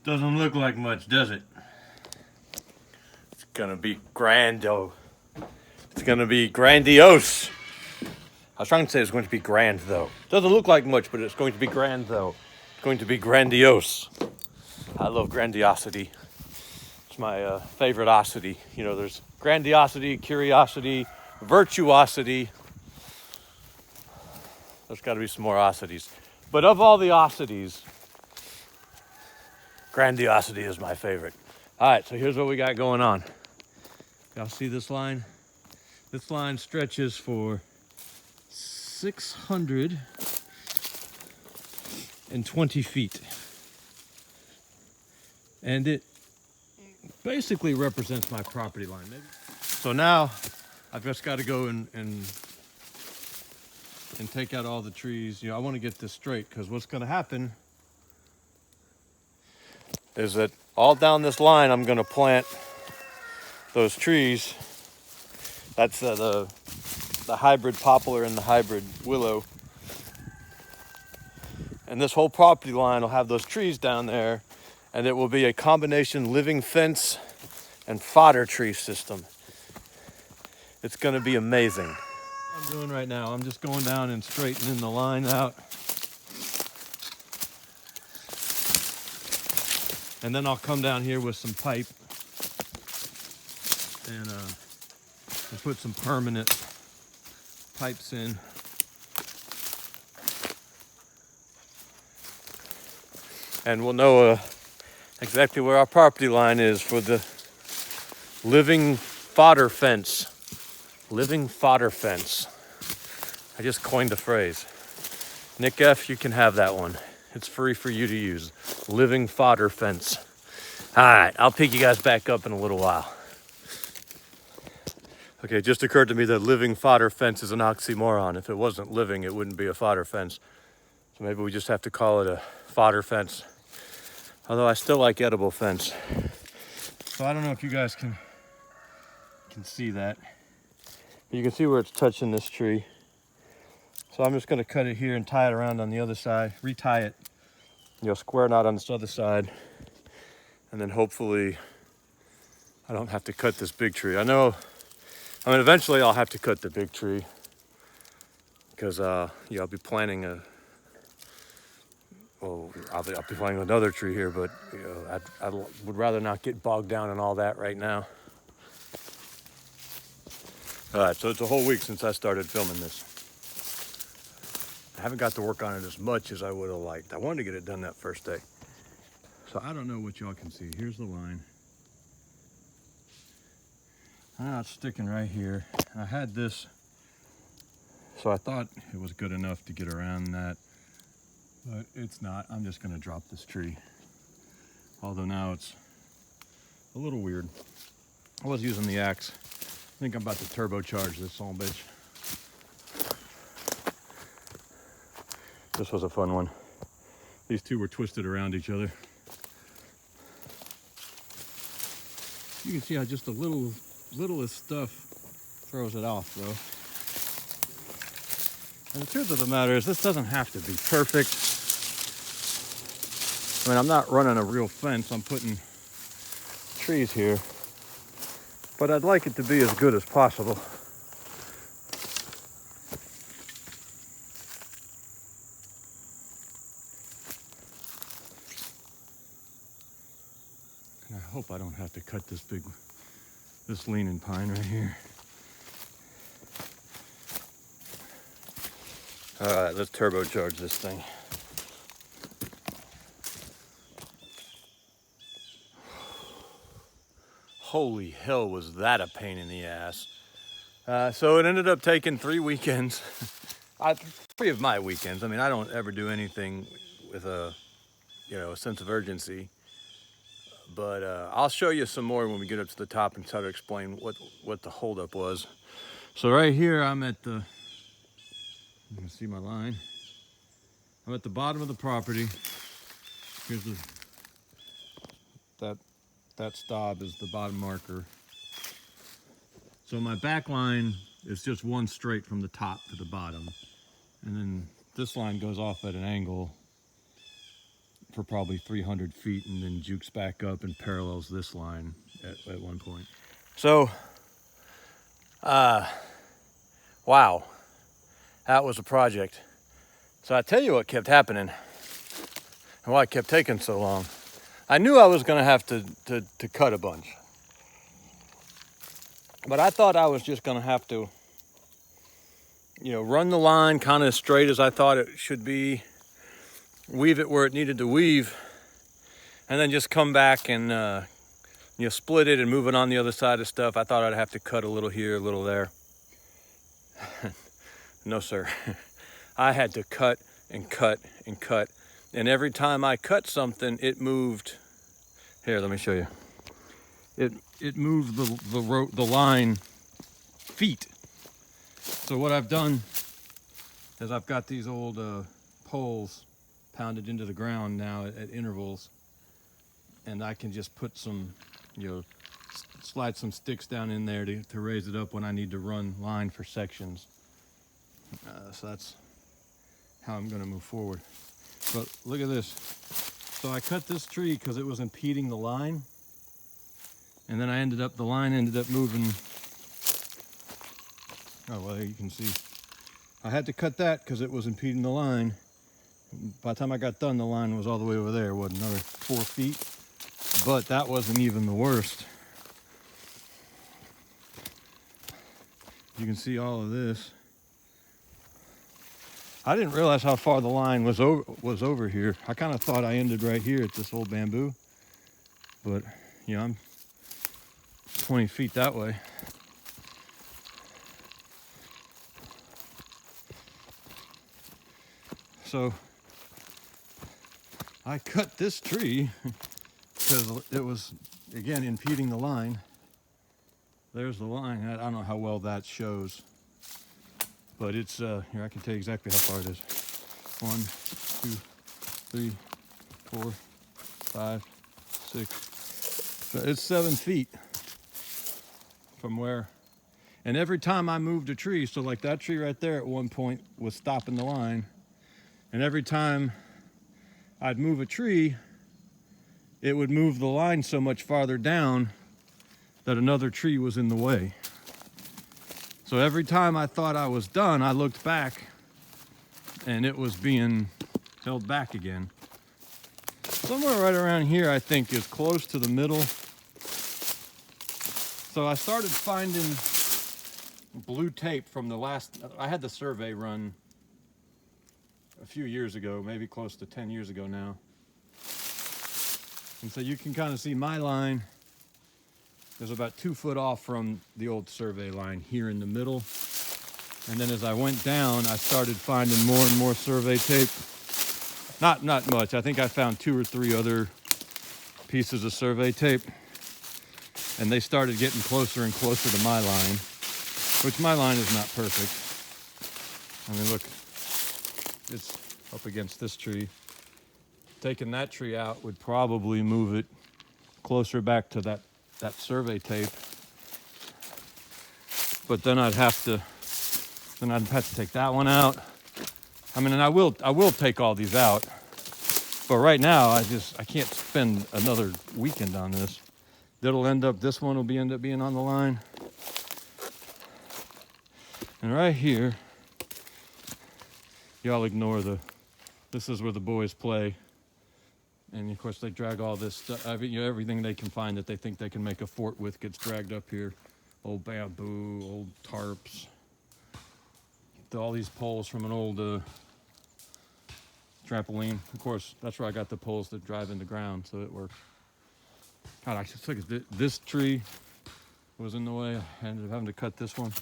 Doesn't look like much, does it? It's gonna be grando. It's gonna be grandiose. I was trying to say it's going to be grand, though. Doesn't look like much, but it's going to be grand, though. It's going to be grandiose. I love grandiosity. It's my favorite osity. You know, there's grandiosity, curiosity, virtuosity. There's got to be some more osities. But of all the osities, grandiosity is my favorite. All right, so here's what we got going on. Y'all see this line? This line stretches for 620 feet. And it basically represents my property line. So now I've just got to go and take out all the trees. You know, I want to get this straight because what's going to happen is that all down this line I'm going to plant those trees. That's the hybrid poplar and the hybrid willow. And this whole property line will have those trees down there, and it will be a combination living fence and fodder tree system. It's gonna be amazing. What I'm doing right now, I'm just going down and straightening the line out. And then I'll come down here with some pipe and put some permanent pipes in. And we'll know exactly where our property line is for the living fodder fence. Living fodder fence. I just coined the phrase. Nick F., you can have that one. It's free for you to use. Living fodder fence. All right, I'll pick you guys back up in a little while. Okay, it just occurred to me that living fodder fence is an oxymoron. If it wasn't living, it wouldn't be a fodder fence. So maybe we just have to call it a fodder fence. Although I still like edible fence. So I don't know if you guys can see that. You can see where it's touching this tree. So I'm just gonna cut it here and tie it around on the other side, retie it, you know, square knot on this other side. And then hopefully I don't have to cut this big tree. I mean, eventually I'll have to cut the big tree because, yeah, I'll be planting I'll be planting another tree here, but you know, I would rather not get bogged down in all that right now. All right, so it's a whole week since I started filming this. I haven't got to work on it as much as I would have liked. I wanted to get it done that first day. So I don't know what y'all can see. Here's the line. It's sticking right here. I had this, so I thought it was good enough to get around that, but it's not. I'm just gonna drop this tree. Although now it's a little weird. I was using the axe. I think I'm about to turbocharge this son of a bitch. This was a fun one. These two were twisted around each other. You can see how just the littlest stuff throws it off, though. And the truth of the matter is, this doesn't have to be perfect. I mean, I'm not running a real fence. I'm putting trees here. But I'd like it to be as good as possible. And I hope I don't have to cut this leaning pine right here. All right, let's turbocharge this thing. Holy hell, was that a pain in the ass. So it ended up taking 3 weekends. 3 of my weekends. I mean, I don't ever do anything with a sense of urgency. But I'll show you some more when we get up to the top and try to explain what the holdup was. So right here, I'm at the, you can see my line. I'm at the bottom of the property. Here's that stop is the bottom marker. So my back line is just one straight from the top to the bottom. And then this line goes off at an angle for probably 300 feet and then jukes back up and parallels this line at one point. So, wow, that was a project. So I tell you what kept happening and why it kept taking so long. I knew I was gonna have to cut a bunch, but I thought I was just gonna have to, run the line kind of as straight as I thought it should be, weave it where it needed to weave, and then just come back and split it and move it on the other side of stuff. I thought I'd have to cut a little here, a little there. No, sir. I had to cut and cut and cut. And every time I cut something, it moved. Here, let me show you. It moved the line feet. So what I've done is I've got these old poles pounded into the ground now at intervals, and I can just put some, slide some sticks down in there to raise it up when I need to run line for sections. So that's how I'm going to move forward. But look at this. So I cut this tree because it was impeding the line, and then the line ended up moving. Oh, well, you can see. I had to cut that because it was impeding the line. By the time I got done, the line was all the way over there, another 4 feet? But that wasn't even the worst. You can see all of this. I didn't realize how far the line was over here. I kind of thought I ended right here at this old bamboo. But, I'm 20 feet that way. So I cut this tree because it was, again, impeding the line. There's the line. I don't know how well that shows, but it's, here, I can tell you exactly how far it is. 1, 2, 3, 4, 5, 6. So it's 7 feet from where, and every time I moved a tree, so like that tree right there at one point was stopping the line. And every time I'd move a tree, it would move the line so much farther down that another tree was in the way. So every time I thought I was done, I looked back and it was being held back again. Somewhere right around here, I think, is close to the middle. So I started finding blue tape from I had the survey run a few years ago, maybe close to 10 years ago now. And so you can kind of see my line is about 2 foot off from the old survey line here in the middle. And then as I went down, I started finding more and more survey tape. Not much. I think I found 2 or 3 other pieces of survey tape. And they started getting closer and closer to my line, which my line is not perfect. I mean, look, it's up against this tree. Taking that tree out would probably move it closer back to that survey tape. But then I'd have to take that one out. I mean, and I will take all these out. But right now, I can't spend another weekend on this. This one will end up being on the line. And right here, y'all ignore this is where the boys play. And of course they drag all this stuff, everything they can find that they think they can make a fort with gets dragged up here. Old bamboo, old tarps. All these poles from an old trampoline. Of course, that's where I got the poles that drive in the ground, so it works. God, I just look at this tree was in the way. I ended up having to cut this one.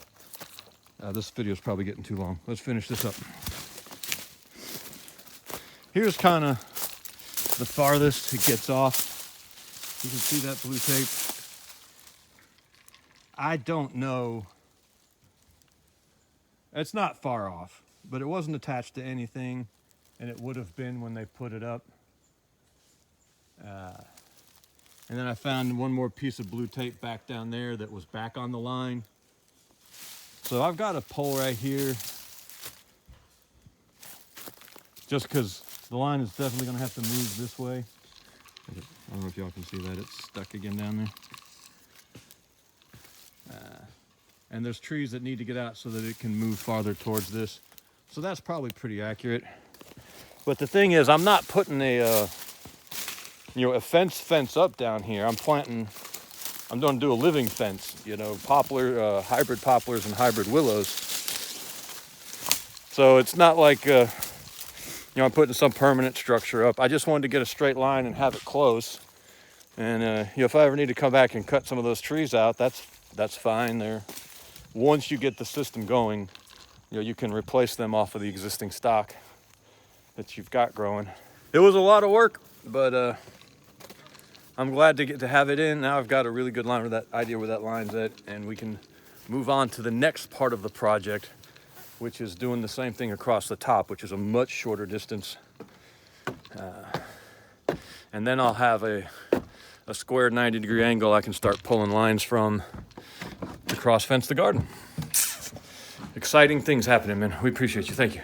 This video is probably getting too long. Let's finish this up. Here's kind of the farthest it gets off. You can see that blue tape. I don't know. It's not far off, but it wasn't attached to anything, and it would have been when they put it up. And then I found one more piece of blue tape back down there that was back on the line. So I've got a pole right here, just because The line is definitely gonna have to move this way. I don't know if y'all can see that, it's stuck again down there. And there's trees that need to get out so that it can move farther towards this. So that's probably pretty accurate. But the thing is, I'm not putting a fence up down here. I'm gonna do a living fence, poplar, hybrid poplars and hybrid willows. So it's not like, I'm putting some permanent structure up. I just wanted to get a straight line and have it close. And, if I ever need to come back and cut some of those trees out, that's fine there. Once you get the system going, you can replace them off of the existing stock that you've got growing. It was a lot of work, but I'm glad to get to have it in. Now I've got a really good line with that idea where that line's at, and we can move on to the next part of the project, which is doing the same thing across the top, which is a much shorter distance. And then I'll have a square 90-degree angle I can start pulling lines from to cross fence the garden. Exciting things happening, man. We appreciate you. Thank you.